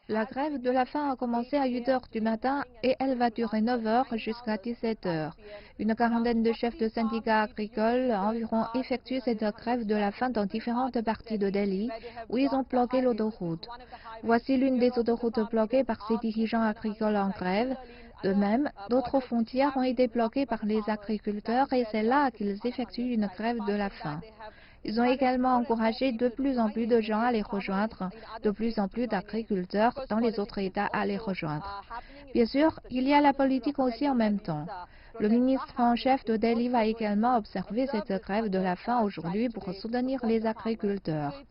La grève de la faim a commencé à 8 heures du matin et elle va durer 9 heures jusqu'à 17 heures. Une quarantaine de chefs de syndicats agricoles environ effectuent cette grève de la faim dans différentes parties de Delhi où ils ont bloqué l'autoroute. Voici l'une des autoroutes bloquées par ces dirigeants agricoles en grève. De même, d'autres frontières ont été bloquées par les agriculteurs et c'est là qu'ils effectuent une grève de la faim. Ils ont également encouragé de plus en plus de gens à les rejoindre, de plus en plus d'agriculteurs dans les autres États à les rejoindre. Bien sûr, il y a la politique aussi en même temps. Le ministre en chef de Delhi va également observer cette grève de la faim aujourd'hui pour soutenir les agriculteurs.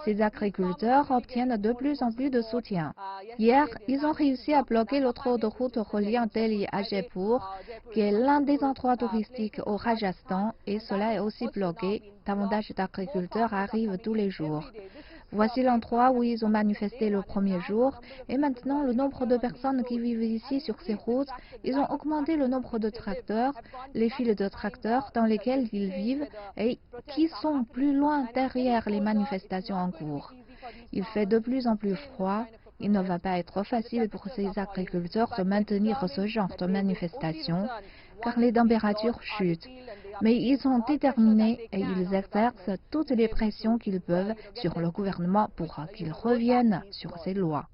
Ces agriculteurs obtiennent de plus en plus de soutien. Hier, ils ont réussi à bloquer l'autre autoroute reliant Delhi à Jaipur, qui est l'un des endroits touristiques au Rajasthan, et cela est aussi bloqué. Davantage d'agriculteurs arrivent tous les jours. Voici l'endroit où ils ont manifesté le premier jour, et maintenant le nombre de personnes qui vivent ici sur ces routes, ils ont augmenté le nombre de tracteurs, les files de tracteurs dans lesquels ils vivent et qui sont plus loin derrière les manifestations en cours. Il fait de plus en plus froid. Il ne va pas être facile pour ces agriculteurs de maintenir ce genre de manifestation, car les températures chutent. Mais ils sont déterminés et ils exercent toutes les pressions qu'ils peuvent sur le gouvernement pour qu'il revienne sur ces lois.